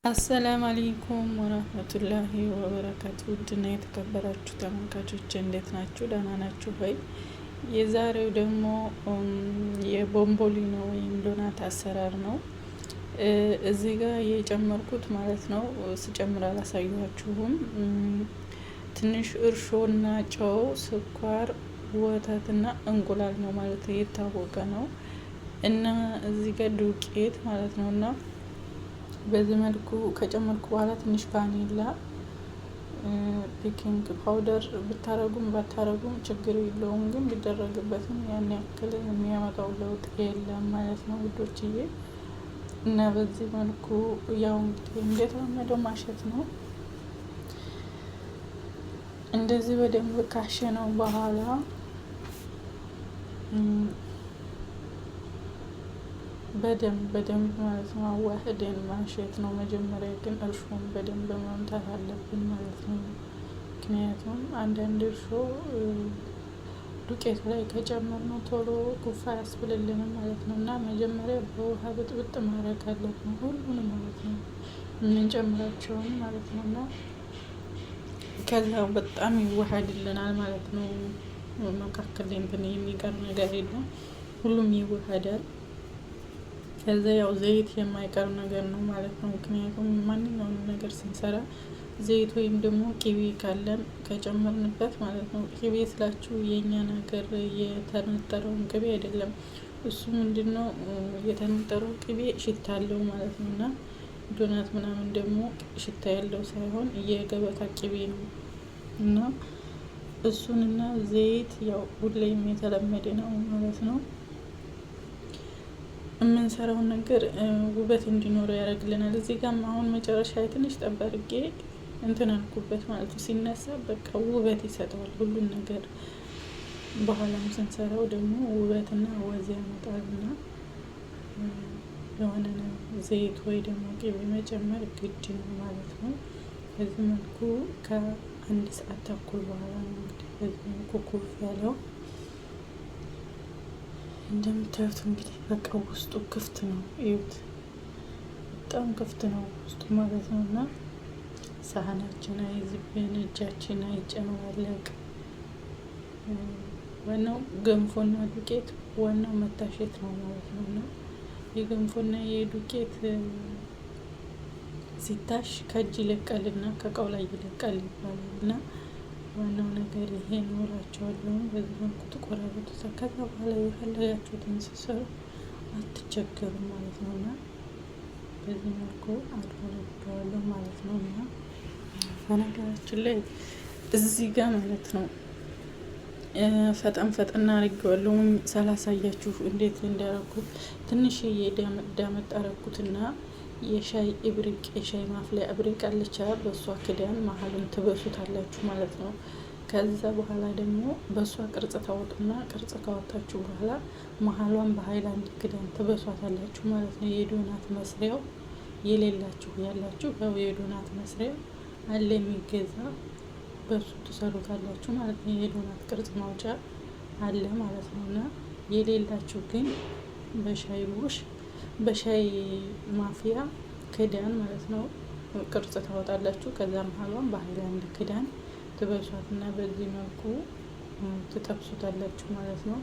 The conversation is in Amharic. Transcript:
አሰላም አለይኩም ወራህመቱላሂ ወበረካቱ። ውድና የተከበራችሁ ተመልካቾች እንዴት ናችሁ? ደህና ናችሁ ሆይ? የዛሬው ደግሞ የቦምቦሊኖ ወይም ዶናት አሰራር ነው። እዚህ ጋር የጨመርኩት ማለት ነው። ስጨምር አላሳየኋችሁም። ትንሽ እርሾና ጨው፣ ስኳር፣ ወተትና እንቁላል ነው ማለት የታወቀ ነው። እና እዚህ ጋር ዱቄት ማለት ነው እና በዚህ መልኩ ከጨመርኩ በኋላ ትንሽ ቫኒላ ቤኪንግ ፓውደር ብታረጉም ባታረጉም ችግር የለውም፣ ግን ቢደረግበትም ያን ያክል የሚያመጣው ለውጥ የለም ማለት ነው ውዶችዬ። እና በዚህ መልኩ ያው እንግዲህ እንደተለመደው ማሸት ነው። እንደዚህ በደንብ ካሸነው በኋላ በደንብ ማለት ነው አዋህደን ማሸት ነው። መጀመሪያ ግን እርሾን በደንብ መምታት አለብን ማለት ነው። ምክንያቱም አንዳንድ እርሾ ዱቄት ላይ ከጨመርነው ቶሎ ኩፋ ያስብልልንም ማለት ነው። እና መጀመሪያ በውሃ ብጥብጥ ማድረግ አለብን ሁሉንም ማለት ነው፣ የምንጨምራቸውን ማለት ነው። እና ከዛው በጣም ይዋሃድልናል ማለት ነው። መካከል ላይ እንትን የሚቀር ነገር የለም፣ ሁሉም ይዋሃዳል። ከዛ ያው ዘይት የማይቀር ነገር ነው ማለት ነው። ምክንያቱም ማንኛውንም ነገር ስንሰራ ዘይት ወይም ደግሞ ቅቤ ካለን ከጨመርንበት ማለት ነው። ቅቤ ስላችሁ የኛ ነገር የተነጠረውን ቅቤ አይደለም። እሱ ምንድነው የተነጠረው ቅቤ ሽታ አለው ማለት ነው። እና ዶናት ምናምን ደግሞ ሽታ ያለው ሳይሆን የገበታ ቅቤ ነው። እና እሱንና ዘይት ያው ሁሌም የተለመደ ነው ማለት ነው። የምንሰራውን ነገር ውበት እንዲኖረው ያደርግልናል። እዚህ ጋር አሁን መጨረሻ ትንሽ ጠብ አድርጌ እንትን አልኩበት ማለት ነው። ሲነሳ በቃ ውበት ይሰጠዋል ሁሉን ነገር። በኋላም ስንሰራው ደግሞ ውበትና ወዝ ያመጣልና የሆነ ዘይት ወይ ደግሞ ቅቤ መጨመር ግድ ነው ማለት ነው። በዚህ መልኩ ከአንድ ሰዓት ተኩል በኋላ ነው እንግዲህ በዚህ መልኩ ኩፍ ያለው። እንደምታዩት እንግዲህ በቃ ውስጡ ክፍት ነው፣ እዩት፣ በጣም ክፍት ነው ውስጡ ማለት ነው። እና ሳህናችን አይዝብን፣ እጃችን አይጨማለቅ። ዋናው ገንፎና ዱቄት ዋናው መታሸት ነው ማለት ነው። እና የገንፎና የዱቄት ሲታሽ ከእጅ ይለቃልና ከእቃው ላይ ይለቃል ይባላል። እና ዋናው ነገር ይሄ ነው እላቸዋለሁ። በዚህ መልኩ ተቆራረጡ። ከዛ በኋላ የፈለጋችሁትን ስትሰሩ አትቸገሩም ማለት ነው። እና በዚህ መልኩ አድርገዋለሁ ማለት ነው። እና በነገራችን ላይ እዚህ ጋር ማለት ነው ፈጠን አድርጌዋለሁ ሳላሳያችሁ እንዴት እንዳረኩት። ትንሽዬ ዳመጥ አረኩትና የሻይ ኢብሪቅ የሻይ ማፍለያ ኢብሪቅ አለች፣ በእሷ ክዳን መሀሉን ትበሱታላችሁ ማለት ነው። ከዛ በኋላ ደግሞ በእሷ ቅርጽ ታወጡና ቅርጽ ካወጣችሁ በኋላ መሀሏን በሀይላንድ ክዳን ትበሷታላችሁ ማለት ነው። የዶናት መስሪያው የሌላችሁ ያላችሁ ያው የዶናት መስሪያው አለ የሚገዛ፣ በሱ ትሰሩታላችሁ ማለት ነው። የዶናት ቅርጽ ማውጫ አለ ማለት ነው። እና የሌላችሁ ግን በሻይ ቡሽ በሻይ ማፍያ ክዳን ማለት ነው ቅርጽ ታወጣላችሁ። ከዛ መሀሏን በሀይላንድ ክዳን ትበሷትና በዚህ መልኩ ትጠብሱታላችሁ ማለት ነው።